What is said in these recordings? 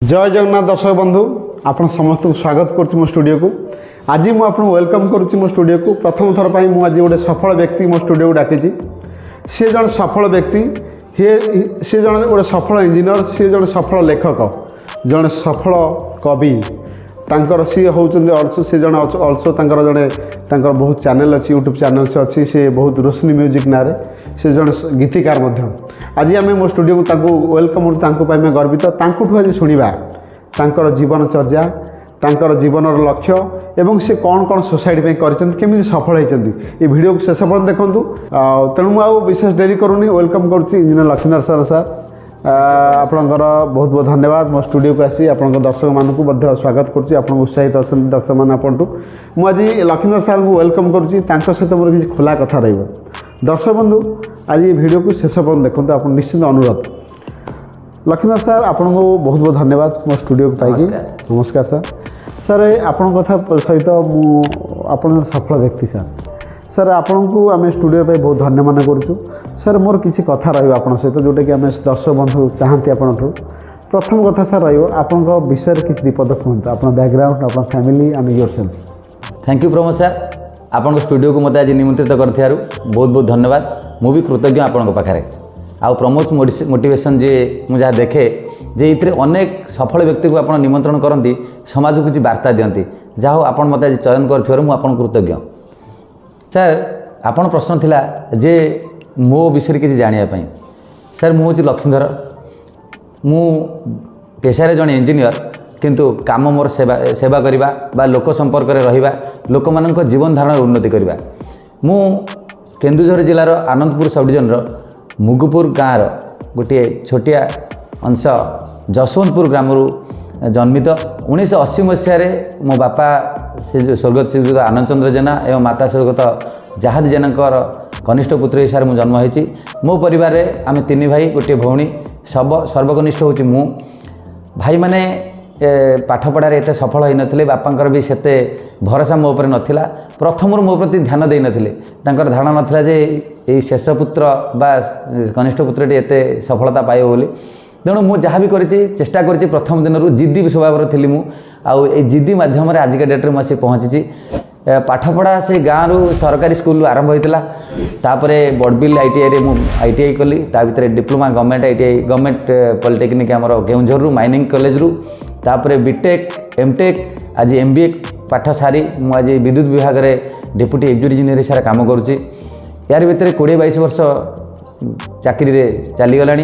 जय जगन्नाथ दर्शक बंधु आपण समस्त को स्वागत करुच्ची मो स्टूडियो को। आज मुझे आपको वेलकम करुच्ची मो स्टूडियो को। प्रथम थर पर मुझे आज गोटे सफल व्यक्ति मो स्टूडियो को डाकी। सी जन सफल व्यक्ति सी जन गोटे सफल इंजीनियर, सी जन सफल लेखक, जन सफल कवि। तांकर सी होउचंदी अल्सो सी जन अल्सो तांकर जने तांकर बहुत चैनल अच्छी यूट्यूब चैनल से अच्छी से बहुत रोशनी म्यूजिक नारे से जन गीतिकार मध्यम। आज आम मो स्टूडियो को तांको वेलकम मैं गर्वित। तांकुठू आज शुणा तांकर जीवनचर्या, तांकर जीवनर लक्ष्य एवं से कौन कौन सोसाइटी केमी सफल होती ये वीडियो को शेष पर्यटन देखूँ। तेणु मुझे विशेष डेरी करूनी वेलकम करुच्ची इंजीनियर लक्ष्मीनारायण सर। सर आपणकर बहुत बहुत धन्यवाद मो स्टूडियो को आसी आप दर्शक मानक स्वागत करुच्ची। आप उत्साहित अच्छा दर्शक मैंने आपंटू मुझे लक्ष्मीनारायण सर को वेलकम करुच्ची। सहित मोर किसी खोला कथा रही। दर्शक बंधु आज ये वीडियो को शेष पर्यटन देखते आप निश्चित अनुरोध। लक्ष्मीनारायण सर आपको बहुत बहुत धन्यवाद मो स्टूडियो को पाई। नमस्कार सर। सर आपण कथा सहित आप सफल व्यक्ति सर। सर आपन को आम स्टूडियो पे बहुत धन्य मान करूँ। सर मोर किसी कथा रहा सहित जोटा कि आम दर्शक बंधु चाहती आपठू। प्रथम कथा सर रही विषय किसी दीपद कहते आप बैकग्राउंड आप family and your self. Thank you Pramod sir. आपण स्टूडियो को मत आज निमंत्रित कर बहुत बहुत धन्यवाद। मु भी कृतज्ञ आपण पाखे। आ प्रमोद मोटिवेशन जे मुझे देखे जे ये अनेक सफल व्यक्ति को आप निमंत्रण करती समाज को किसी वार्ता दिखती जहाँ आप मत आज चयन कर मुझे कृतज्ञ। सर आपण प्रश्न थिला जे मो विषय किसी जानापी। सर मुझे लक्ष्मीधर मु पेशारे जड़े इंजीनियर किंतु काम मोर सेवा करवा बा लोक संपर्क रहिबा लोक मानक जीवन धारण उन्नति करवा। मु केन्दुझर जिलार आनंदपुर सब डिविजन मुगुपुर गाँव गोटे छोटिया अंश जसवंतपुर ग्राम जन्मित। 1980 मसीह मो बापा से स्वर्गत श्रीजुत आनंद चंद्र जेना एवं माता स्वर्गत जहाद जेनाकर कनिष्ठ पुत्र हिसाब से जन्म होती। मो परिवार आम 3 भाई गोटे भौणी सर्वकनिष्ठ हूँ मु। भाई माने पाठ पढ़ार एत सफल हो नथिले। बापांकर भी सेते भरोसा मो पर नथिला। प्रथम मो प्रति ध्यान दे नथिले। तांकर धारणा नथिला जे एई शेष पुत्र बा कनिष्ठ पुत्रटी एते सफलता पाइब बोली। तेणु मु जहाँ भी करिछि चेष्टा करिछि प्रथम दिन जिद्दी स्वभाव थी मु। आउ ए जिद्दी माध्यम आजिका डेट्रे मुझे पहुँची। पाठपढ़ा से गाँव सरकारी स्कूल आरंभ होता। तापर बड़बिल आईटीआई मु आईटीआई कली। ता भीतर diploma government ITI government polytechnic आमर केउंझर माइनिंग कॉलेज रु तापर बीटेक एमटेक आज एमबीए पाठ सारी मु आज विद्युत विभाग में डेप्यूटी एग्जीक्यूटिव इंजीनियर हिसाब से काम करुच्ची। यार भितर 20-22 वर्ष चाकरी रे चलीगला।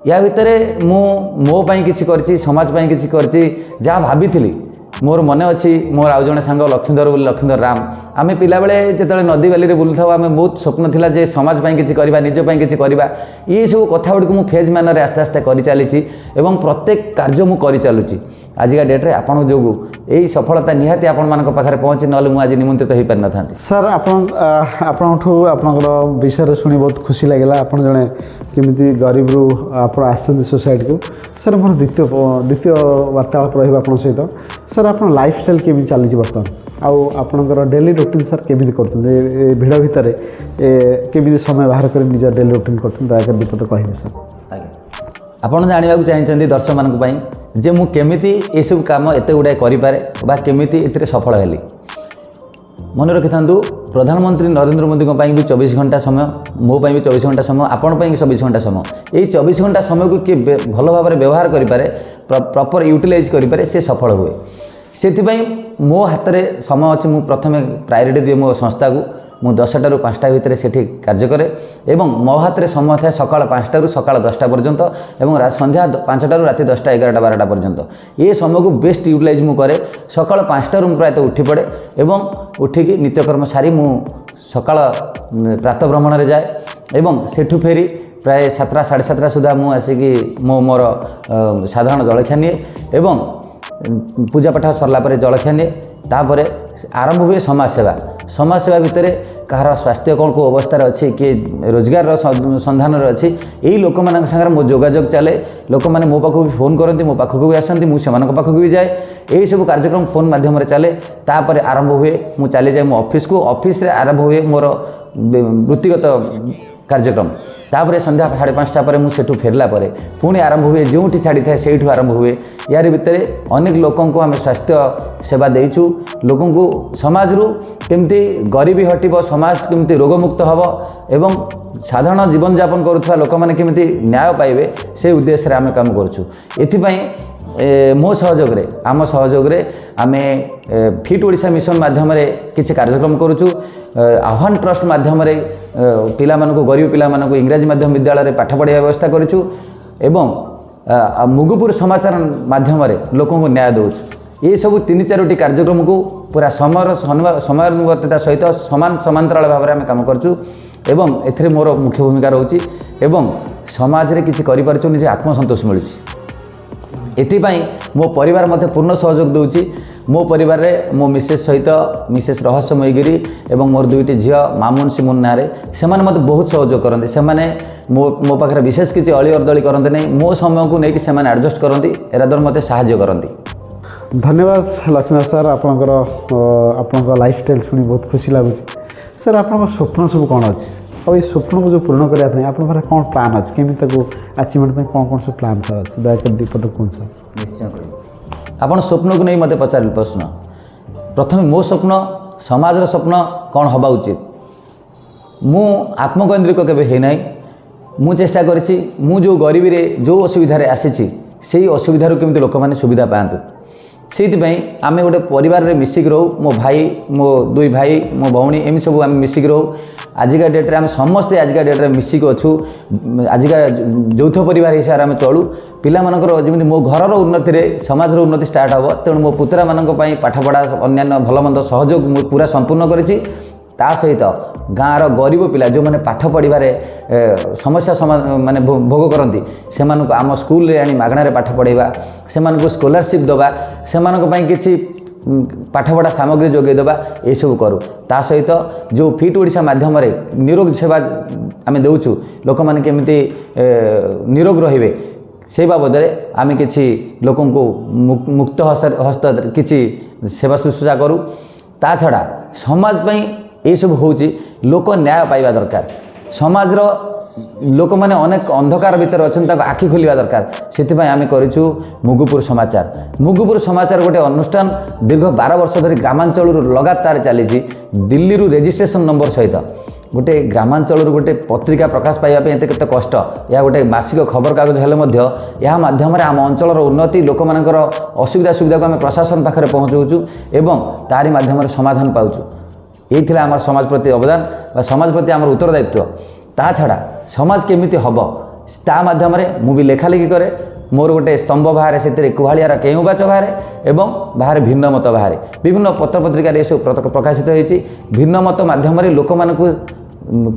या भितर मो पाई किछि करछि समाज पाई किछि करछि जहाँ भाभी मोर मन अच्छी। मोर आउ जने सांग लक्ष्मीधर बोली लक्ष्मीधर राम आम पिला बेले जिते नदी बाली बुलू था आम बहुत स्वप्न थिला जे समाज पाई किछि करबा निज पाई किछि करबा। ये सब कथा गुड़ी मु फेज मैनर आस्ते आस्ते करि चलीछि एवं प्रत्येक कार्य मु करि चलुछि। आजिका डेट्रे आपण जोगु यही सफलता निहाती आपण मानक पाखरे पहुँची ना मुझे आज निमंत्रित हो पारि न था। सर आपठू आपनकर विषय शुणी बहुत खुशी लगे। आप जड़े केमी गरीब रू आप सोसाइटी को। सर मोर द्वितीय वार्तालाप रहा सहित। सर आप लाइफ स्टाइल केमी चली बर्तमान आउ आपनकर डेली रूटीन सर केमी कर भिड़ भितर केमी समय बाहर कर निज डेली रूटीन कर दीपद कहे सर। आपन जानवा चाहिए दर्शक मानी जे मु केमिति ये सब काम एत गुड़ाए करें बा केमिति एथिरे सफल हेली। मन रखि था प्रधानमंत्री नरेंद्र मोदी भी 24 घंटा समय मो भी 24 घंटा समय आपण 24 घंटा समय यही 24 घंटा समय को किए भल भाव में व्यवहार करें प्रॉपर यूटिलाइज करें से सफल हुए। से मो हाथ में समय अच्छी मु प्रथम प्रायोरिटी दिए मो संस्था को। मु 10टा ରୁ 5ଟା भितर सेठी कार्य करे एवं मो हाथ में समय था सकाळ 5टा ରୁ सकाळ 10टा पर्यंत एवं संध्या 5टा ରୁ राति 10टा 11टा 12टा पर्यंत ये समय को बेस्ट यूटिलाइज मु करे। सकाळ 5टा ରୁ प्रायतः उठी पड़े एवं उठिकी नित्यकर्म सारी मु सकाळ प्रातः भ्रमण रे जाए एवं सेठू फेरी प्राय 7टा 7:30 सुधा मु आसिकी मोर साधारण जलखिया निए एवं पूजा पाठ सरला पर जलखिया निए। तापर आरंभ हुए समाज सेवा भितर कहार स्वास्थ्य कौन को अवस्था अच्छी किए रोजगार सन्धान अच्छी यही लोक मान सागर मो जोगाजोग चले। लोक मैंने मो पाखक भी फोन करती मो पाखक भी आसती मुझे पाखक भी जाए यही सब कार्यक्रम फोन माध्यम चले। तापर आरंभ हुए मु चली जाए मो ऑफिस को। ऑफिस रे आरंभ हुए मोर वृत्तिगत କାର୍ଯ୍ୟକ୍ରମ ତାପରେ ସନ୍ଧ୍ୟା 5:30 ପରେ ମୁଁ ସେଠୁ ଫେରିଲା ପରେ ପୁଣି ଆରମ୍ଭ ହୁଏ ଯେଉଁଠି ଛାଡ଼ିଥାଏ ସେଇଠୁ ଆରମ୍ଭ ହୁଏ। ୟାରି ଭିତରେ ଅନେକ ଲୋକଙ୍କୁ ଆମେ ସ୍ୱାସ୍ଥ୍ୟ ସେବା ଦେଇଛୁ। ଲୋକଙ୍କୁ ସମାଜରୁ କେମିତି ଗରିବୀ ହଟିବ, ସମାଜ କେମିତି ରୋଗମୁକ୍ତ ହେବ ଏବଂ ସାଧାରଣ ଜୀବନଯାପନ କରୁଥିବା ଲୋକମାନେ କେମିତି ନ୍ୟାୟ ପାଇବେ ସେ ଉଦ୍ଦେଶ୍ୟରେ ଆମେ କାମ କରୁଛୁ। ଏଥିପାଇଁ ମୋ ସହଯୋଗରେ ଆମ ସହଯୋଗରେ ଆମେ ଫିଟ୍ ଓଡ଼ିଶା ମିଶନ ମାଧ୍ୟମରେ କିଛି କାର୍ଯ୍ୟକ୍ରମ କରୁଛୁ। ଆହ୍ୱାନ ଟ୍ରଷ୍ଟ ମାଧ୍ୟମରେ ପିଲାମାନଙ୍କୁ ଗରିବ ପିଲାମାନଙ୍କୁ ଇଂରାଜୀ ମାଧ୍ୟମ ବିଦ୍ୟାଳୟରେ ପାଠ ପଢ଼ାଇବା ବ୍ୟବସ୍ଥା କରିଛୁ ଏବଂ ମୁଗୁପୁର ସମାଚାର ମାଧ୍ୟମରେ ଲୋକଙ୍କୁ ନ୍ୟାୟ ଦେଉଛୁ। ଏସବୁ 3-4ଟି କାର୍ଯ୍ୟକ୍ରମକୁ ପୁରା ସମୟାନୁବର୍ତ୍ତିତା ସହିତ ସମାନ୍ତରାଳ ଭାବରେ ଆମେ କାମ କରୁଛୁ ଏବଂ ଏଥିରେ ମୋର ମୁଖ୍ୟ ଭୂମିକା ରହୁଛି ଏବଂ ସମାଜରେ କିଛି କରିପାରୁଛୁ, ନିଜେ ଆତ୍ମସନ୍ତୋଷ ମିଳୁଛି। ଏଥିପାଇଁ ମୋ ପରିବାର ମୋତେ ପୂର୍ଣ୍ଣ ସହଯୋଗ ଦେଉଛି। ମୋ ପରିବାରରେ ମୋ ମିସେସ୍ ସହିତ ମିସେସ୍ ରହସ୍ୟମୟୀଗିରି ଏବଂ ମୋର 2ଟି ଝିଅ ମାମୁନ ସିମୁନ ନାଁରେ ସେମାନେ ମୋତେ ବହୁତ ସହଯୋଗ କରନ୍ତି। ସେମାନେ ମୋ ପାଖରେ ବିଶେଷ କିଛି ଅଳି ଅର୍ଦଳି କରନ୍ତି ନାହିଁ। ମୋ ସମୟକୁ ନେଇକି ସେମାନେ ଆଡ଼ଜଷ୍ଟ କରନ୍ତି, ଏରାଦ୍ୱାରା ମୋତେ ସାହାଯ୍ୟ କରନ୍ତି। ଧନ୍ୟବାଦ ଲକ୍ଷ୍ମୀନାଥ ସାର୍, ଆପଣଙ୍କ ଲାଇଫଷ୍ଟାଇଲ୍ ଶୁଣି ବହୁତ ଖୁସି ଲାଗୁଛି। ସାର୍ ଆପଣଙ୍କ ସ୍ୱପ୍ନ ସବୁ କ'ଣ ଅଛି ଆଉ ଏଇ ସ୍ୱପ୍ନକୁ ଯେଉଁ ପୂରଣ କରିବା ପାଇଁ ଆପଣଙ୍କ ପାଖରେ କ'ଣ ପ୍ଲାନ୍ ଅଛି, କେମିତି ତାକୁ ଆଚିଭମେଣ୍ଟ ପାଇଁ କ'ଣ କ'ଣ ସବୁ ପ୍ଲାନ୍ ସାର୍ ଅଛି, ଦୟାକରି 2 ପଦ କୁହନ୍ତୁ ସାର୍। ନିଶ୍ଚୟ କହିବି। ଆପଣ ସ୍ୱପ୍ନକୁ ନେଇ ମୋତେ ପଚାରିଲେ ପ୍ରଶ୍ନ। ପ୍ରଥମେ ମୋ ସ୍ୱପ୍ନ, ସମାଜର ସ୍ୱପ୍ନ କ'ଣ ହେବା ଉଚିତ। ମୁଁ ଆତ୍ମକୈନ୍ଦ୍ରିକ କେବେ ହେଇନାହିଁ। ମୁଁ ଚେଷ୍ଟା କରିଛି ମୁଁ ଯେଉଁ ଗରିବୀରେ ଯେଉଁ ଅସୁବିଧାରେ ଆସିଛି ସେଇ ଅସୁବିଧାରୁ କେମିତି ଲୋକମାନେ ସୁବିଧା ପାଆନ୍ତୁ। ସେଇଥିପାଇଁ ଆମେ ଗୋଟେ ପରିବାରରେ ମିଶିକି ରହୁ। ମୋ ଭାଇ, ମୋ 2 ଭାଇ, ମୋ ଭଉଣୀ, ଏମିତି ସବୁ ଆମେ ମିଶିକି ରହୁ। ଆଜିକା ଡେଟ୍ରେ ଆମେ ସମସ୍ତେ ଆଜିକା ଡେଟ୍ରେ ମିଶିକି ଅଛୁ। ଆଜିକା ଯୌଥ ପରିବାର ହିସାବରେ ଆମେ ଚଳୁ। ପିଲାମାନଙ୍କର ଯେମିତି ମୋ ଘରର ଉନ୍ନତିରେ ସମାଜର ଉନ୍ନତି ଷ୍ଟାର୍ଟ ହେବ, ତେଣୁ ମୋ ପୁତୁରାମାନଙ୍କ ପାଇଁ ପାଠପଢ଼ା ଅନ୍ୟାନ୍ୟ ଭଲମନ୍ଦ ସହଯୋଗ ମୁଁ ପୁରା ସମ୍ପୂର୍ଣ୍ଣ କରିଛି। ତା ସହିତ ଗାଁର ଗରିବ ପିଲା ଯେଉଁମାନେ ପାଠ ପଢ଼ିବାରେ ସମସ୍ୟା ମାନେ ଭୋଗ କରନ୍ତି ସେମାନଙ୍କୁ ଆମ ସ୍କୁଲରେ ଆଣି ମାଗଣାରେ ପାଠ ପଢ଼ାଇବା, ସେମାନଙ୍କୁ ସ୍କଲାରସିପ୍ ଦେବା, ସେମାନଙ୍କ ପାଇଁ କିଛି ପାଠପଢ଼ା ସାମଗ୍ରୀ ଯୋଗାଇ ଦେବା, ଏସବୁ କରୁ। ତା ସହିତ ଯେଉଁ ଫିଟ୍ ଓଡ଼ିଶା ମାଧ୍ୟମରେ ନିରୋଗ ସେବା ଆମେ ଦେଉଛୁ, ଲୋକମାନେ କେମିତି ନିରୋଗ ରହିବେ সেই ବାବଦରେ ଆମେ କିଛି ଲୋକଙ୍କୁ ମୁକ୍ତ ହସ୍ତରେ କିଛି ସେବା ଶୁଶ୍ରୂଷା କରୁ। ତା ଛଡ଼ା ସମାଜ ପାଇଁ ଏଇସବୁ ହେଉଛି ଲୋକ ନ୍ୟାୟ ପାଇବା ଦରକାର। ସମାଜର ଲୋକମାନେ ଅନେକ ଅନ୍ଧକାର ଭିତରେ ଅଛନ୍ତି, ତାକୁ ଆଖି ଖୋଲିବା ଦରକାର। ସେଥିପାଇଁ ଆମେ କରିଛୁ ମୁଗୁପୁର ସମାଚାର। ମୁଗୁପୁର ସମାଚାର ଗୋଟେ ଅନୁଷ୍ଠାନ ଦୀର୍ଘ 12 ବର୍ଷ ଧରି ଗ୍ରାମାଞ୍ଚଳରୁ ଲଗାତାର ଚାଲିଛି। ଦିଲ୍ଲୀରୁ ରେଜିଷ୍ଟ୍ରେସନ୍ ନମ୍ବର ସହିତ ଗୋଟେ ଗ୍ରାମାଞ୍ଚଳରୁ ଗୋଟେ ପତ୍ରିକା ପ୍ରକାଶ ପାଇବା ପାଇଁ ଏତେ କେତେ କଷ୍ଟ। ଏହା ଗୋଟେ ମାସିକ ଖବରକାଗଜ ହେଲେ ମଧ୍ୟ ଏହା ମାଧ୍ୟମରେ ଆମ ଅଞ୍ଚଳର ଉନ୍ନତି, ଲୋକମାନଙ୍କର ସୁବିଧାକୁ ଆମେ ପ୍ରଶାସନ ପାଖରେ ପହଞ୍ଚାଉଛୁ ଏବଂ ତାରି ମାଧ୍ୟମରେ ସମାଧାନ ପାଉଛୁ। এই ଥିଲା আমার সমাজ প্রতি অবদান বা সমাজ প্রতি আমার উত্তরদায়িত্ব। তা ছাড়া সমাজ কেমিতি হব তা মাধ্যমে মু বি লেখালেখি করে। মোর গোটে স্তম্ভ বাহারে সেতিরে কুহালিয়ার কেউ বাচ বাহারে এবং বাহারে ভিন্নমত বাহারে। বিভিন্ন পত্রপত্রিকার এসব প্রকাশিত হয়েছি। ভিন্নমত মাধ্যমে লোক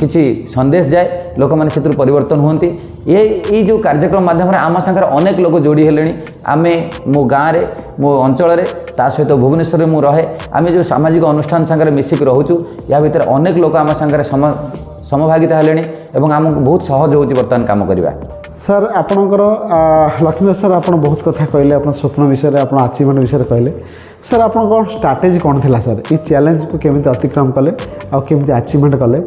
କିଛି ସନ୍ଦେଶ ଯାଏ, ଲୋକମାନେ ସେଥିରୁ ପରିବର୍ତ୍ତନ ହୁଅନ୍ତି। ଏଇ ଯେଉଁ କାର୍ଯ୍ୟକ୍ରମ ମାଧ୍ୟମରେ ଆମ ସାଙ୍ଗରେ ଅନେକ ଲୋକ ଯୋଡ଼ି ହେଲେଣି। ଆମେ ମୋ ଗାଁରେ, ମୋ ଅଞ୍ଚଳରେ, ତା ସହିତ ଭୁବନେଶ୍ୱରରେ ମୁଁ ରହେ। ଆମେ ଯେଉଁ ସାମାଜିକ ଅନୁଷ୍ଠାନ ସାଙ୍ଗରେ ମିଶିକି ରହୁଛୁ, ଏହା ଭିତରେ ଅନେକ ଲୋକ ଆମ ସାଙ୍ଗରେ ସମଭାଗିତା ହେଲେଣି ଏବଂ ଆମକୁ ବହୁତ ସହଜ ହେଉଛି ବର୍ତ୍ତମାନ କାମ କରିବା। ସାର୍ ଆପଣଙ୍କର ଲକ୍ଷ୍ମୀନାଥ ସାର୍ ଆପଣ ବହୁତ କଥା କହିଲେ, ଆପଣ ସ୍ୱପ୍ନ ବିଷୟରେ, ଆପଣ ଆଚିଭମେଣ୍ଟ ବିଷୟରେ କହିଲେ। ସାର୍ ଆପଣଙ୍କର ଷ୍ଟ୍ରାଟେଜି କ'ଣ ଥିଲା ସାର୍ ଏଇ ଚ୍ୟାଲେଞ୍ଜକୁ କେମିତି ଅତିକ୍ରମ କଲେ ଆଉ କେମିତି ଆଚିଭମେଣ୍ଟ କଲେ?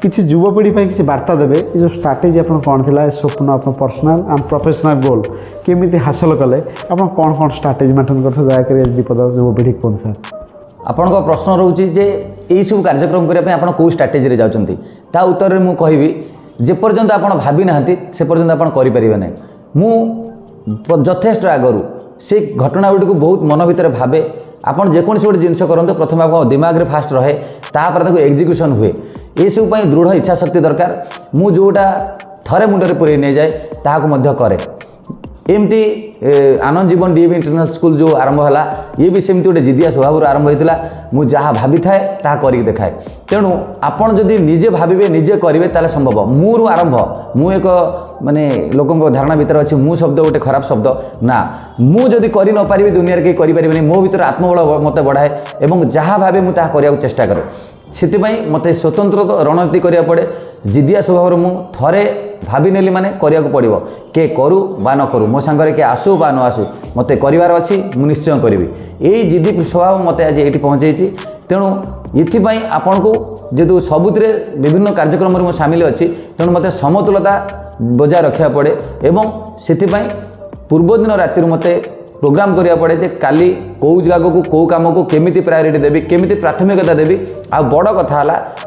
କିଛି ଯୁବପିଢ଼ି ପାଇଁ କିଛି ବାର୍ତ୍ତା ଦେବେ। ଏ ଯେଉଁ ଷ୍ଟ୍ରାଟେଜି ଆପଣ କ'ଣ ଥିଲା, ଏ ସ୍ୱପ୍ନ ଆପଣ ପର୍ସନାଲ୍ ଆଣ୍ଡ ପ୍ରଫେସନାଲ୍ ଗୋଲ୍ କେମିତି ହାସଲ କଲେ, ଆପଣ କ'ଣ ଷ୍ଟ୍ରାଟେଜି ମେଣ୍ଟେନ୍ କରିଥିଲେ, ଦୟାକରି ବିପଦ ଯୁବପିଢ଼ି କୁହନ୍ତୁ ସାର୍। ଆପଣଙ୍କ ପ୍ରଶ୍ନ ରହୁଛି ଯେ ଏଇସବୁ କାର୍ଯ୍ୟକ୍ରମ କରିବା ପାଇଁ ଆପଣ କେଉଁ ଷ୍ଟ୍ରାଟେଜିରେ ଯାଉଛନ୍ତି। ତା ଉତ୍ତରରେ ମୁଁ କହିବି, ଯେପର୍ଯ୍ୟନ୍ତ ଆପଣ ଭାବି ନାହାନ୍ତି ସେ ପର୍ଯ୍ୟନ୍ତ ଆପଣ କରିପାରିବେ ନାହିଁ। ମୁଁ ଯଥେଷ୍ଟ ଆଗରୁ ସେ ଘଟଣାଗୁଡ଼ିକୁ ବହୁତ ମନ ଭିତରେ ଭାବେ। ଆପଣ ଯେକୌଣସି ଗୋଟେ ଜିନିଷ କରନ୍ତୁ, ପ୍ରଥମେ ଆପଣଙ୍କ ଦିମାଗରେ ଫାଷ୍ଟ ରହେ, ତାପରେ ତାକୁ ଏକ୍ଜିକ୍ୟୁସନ୍ ହୁଏ। ଏସବୁ ପାଇଁ ଦୃଢ଼ ଇଚ୍ଛା ଶକ୍ତି ଦରକାର। ମୁଁ ଯେଉଁଟା ଥରେ ମୁଣ୍ଡରେ ପୁରେଇ ନେଇଯାଏ ତାହାକୁ ମଧ୍ୟ କରେ। ଏମିତି ଆନନ୍ଦ ଜୀବନ ଡିଏଭି ଇଣ୍ଟରନ୍ୟାସନାଲ ସ୍କୁଲ ଯେଉଁ ଆରମ୍ଭ ହେଲା, ଇଏ ବି ସେମିତି ଗୋଟେ ଜିଦିଆ ସ୍ୱଭାବରୁ ଆରମ୍ଭ ହୋଇଥିଲା। ମୁଁ ଯାହା ଭାବିଥାଏ ତାହା କରିକି ଦେଖାଏ। ତେଣୁ ଆପଣ ଯଦି ନିଜେ ଭାବିବେ, ନିଜେ କରିବେ, ତାହେଲେ ସମ୍ଭବ। ମୁଁରୁ ଆରମ୍ଭ। ମୁଁ ଏକ ମାନେ ଲୋକଙ୍କ ଧାରଣା ଭିତରେ ଅଛି ମୁଁ ଶବ୍ଦ ଗୋଟେ ଖରାପ ଶବ୍ଦ। ନା, ମୁଁ ଯଦି କରି ନ ପାରିବି ଦୁନିଆରେ କେହି କରିପାରିବେନି। ମୋ ଭିତରେ ଆତ୍ମବଳ ମୋତେ ବଢ଼ାଏ ଏବଂ ଯାହା ଭାବେ ମୁଁ ତାହା କରିବାକୁ ଚେଷ୍ଟା କରେ। ସେଥିପାଇଁ ମୋତେ ସ୍ୱତନ୍ତ୍ର ରଣନୀତି କରିବାକୁ ପଡ଼େ। ଜିଦିଆ ସ୍ୱଭାବରୁ ମୁଁ ଥରେ ଭାବିନେଲି ମାନେ କରିବାକୁ ପଡ଼ିବ। କିଏ କରୁ ବା ନ କରୁ, ମୋ ସାଙ୍ଗରେ କିଏ ଆସୁ ବା ନ ଆସୁ, ମୋତେ କରିବାର ଅଛି, ମୁଁ ନିଶ୍ଚୟ କରିବି। ଏଇ ଜିଦି ସ୍ୱଭାବ ମୋତେ ଆଜି ଏଇଠି ପହଞ୍ଚାଇଛି। ତେଣୁ ଏଥିପାଇଁ ଆପଣଙ୍କୁ जेहेतु सबुथिरे विभिन्न कार्यक्रम में सामिल अच्छी तेणु मत समतुलता बजाय रखा पड़े एवं से पूर्वदिन राति मत प्रोग्राम करा पड़े जे काली कौ जगह को कौ कम को केमी प्रायोरीटी देवी केमी प्राथमिकता देवी आ बड़ कथा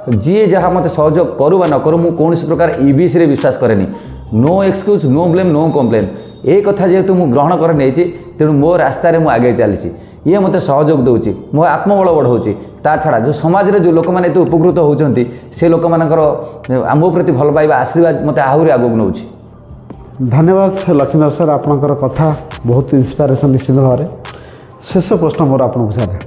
जी जहाँ मत सहयोग करू बा न करू मु कौन प्रकार ईबीसी रे विश्वास करेनी no excuse no blame no complain ये कथा जेहेतु मुझे ग्रहण कर नहीं तेणु मो रास्तार मुझे आगे चली ये मत सहयोग दूसरी मो आत्मबल बढ़ाऊँगी ता छड़ा जो समाज में जो लोक मैंने उपकृत होती से लोक मानकर मो प्रति भल पाइबा आशीर्वाद मत आहरी आगक नौ। धन्यवाद लक्ष्मीधर सर आपणकर कथा बहुत इन्स्पिरेसन निश्चित भाव में। शेष प्रश्न मोर आपको सारे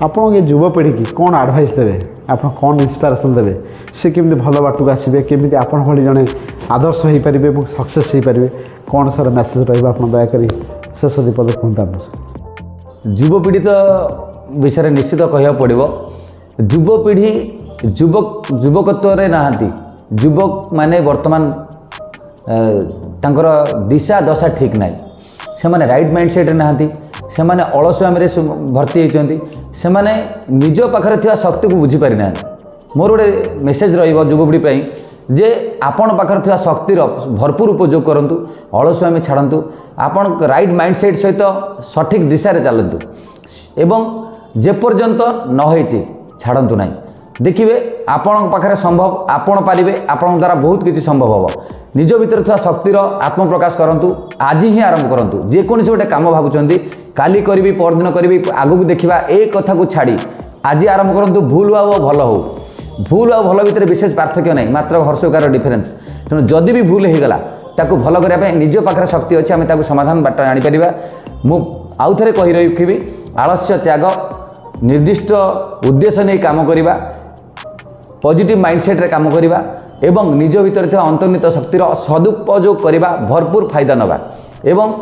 आप युवपीढ़ी की कौन आडभाइस देवे आप कौन इन्स्पिरेसन देवे सी केमी भल बाटू आसवे केमी आपण भली जड़े आदर्श हो पारे और सक्सेस हो पारे कौन सर मेसेज रहा दयाकोरी शेष दीपद कहता युवपीढ़ी तो विषय निश्चित कह पड़ो युवपीढ़ी युवकत्व नहांती युवक माने वर्तमान तांकर दिशा दशा ठीक ना से माने राइट माइंडसेट नहांती से माने अलसुआम भर्ती होती से माने निज पाखरे थिया शक्ति को बुझी पारि ना। मोर गोटे मेसेज रहिबो युवपीढ़ी जे आपण पाखरे थिया शक्तिर भरपूर उपयोग करंतु अलसुआमी छाड़ंतु आपण राइट माइंडसेट सहित सठिक दिशा रे चलंतु एवं जेपर्यंत न होइछि छाड़ंतु नाही देखिए आपण पाखरे संभव आपण पारिबे आपण द्वारा बहुत किसी संभव हम निज भीतर था शक्तिर आत्मप्रकाश करंतु आज ही आरंभ करंतु जेकोसी गोटे काम भावुंट काली करी परदिन करी आगू देखा ए कथा को छाड़ी आज आरंभ करंतु भूल हो भल हो भूल आ भल भितर विशेष पार्थक्य नहीं मात्र हर्षकार डिफरेन्स तेणु जदि भी भूल होगला ताकू भल करने निज पाखे शक्ति अच्छे आम समाधान बाट आनीपर मु आउ थे कही रखी आलस्य त्याग निर्दिष्ट उद्देश्य नहीं काम करवा पॉजिटिव माइंडसेट रे काम करवा एवं निज भीतर थिबा अंतर्निहित शक्तिर सदुपयोग करवा भरपूर फायदा नवा एवं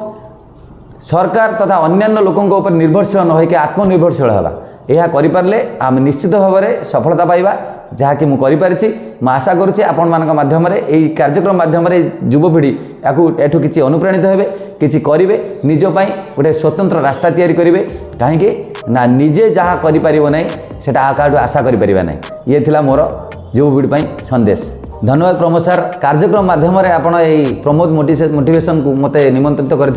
सरकार तथा अन्यान्य लोकों ऊपर निर्भरशील न होइके आत्मनिर्भरशील हवा यह करें आम निश्चित भाव में सफलता पाइबा जहाँकि मुझे आशा करुच्चे आपण मान माध्यम कार्यक्रम माध्यम युवपीढ़ी एठू किसी अनुप्राणित हेबे किसी करेंगे निजपाई गोटे स्वतंत्र रास्ता तैयारी करेंगे कहीं ना निजे जहाँ करें सेटा आकाठू आशा करें ना ये थिला मोर युवपीढ़ी संदेश। धन्यवाद प्रमोद सर कार्यक्रम माध्यम आपण प्रमोद मोटिवेशन को मत निमंत्रित कर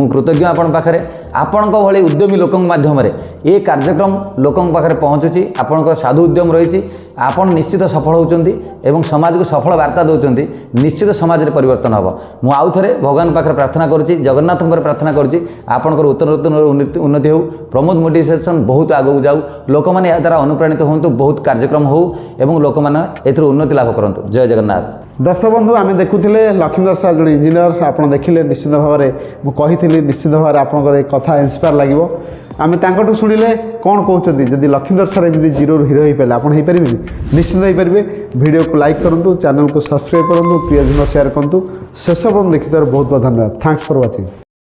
कृतज्ञ आपण पाखरे आपण भली उद्यमी लोक माध्यम ये कार्यक्रम लोक पाखरे पहुँचुची आपण साधु उद्यम रही आपण निश्चित सफल होती एवं समाज को सफल वार्ता दौरान निश्चित समाज में परिवर्तन हम मुझे आउ थे भगवान पाखे प्रार्थना करुच्ची जगन्नाथ प्रार्थना करुच्ची आपणकर उत्तरोत्तर उन्नति हो प्रमोद मोटिवेशन बहुत आगू जाऊ लोक मैंने या द्वारा अनुप्राणित हूँ बहुत कार्यक्रम हो एवं लोक मैंने उन्नति लाभ करूँ। जय जगन्नाथ। दर्शक बंधु आम देखुले लक्ष्मीधर सार जो इंजीनियर आप देखिले निश्चित भाव में मुझे निश्चित भाव में आपंकर कथा इन्स्पायर लगे आम तू शुणिले कौन कहते जदि लक्ष्मीधर सार एमती जीरो हिरो हो पारे आपड़ हो पारे निश्चित हो पारे वीडियो को लाइक करूँ चैनल को सब्सक्राइब करूँ प्रियजन शेयर करूँ शेष पर्यटन देखिए बहुत बहुत धन्यवाद। Thanks for watching.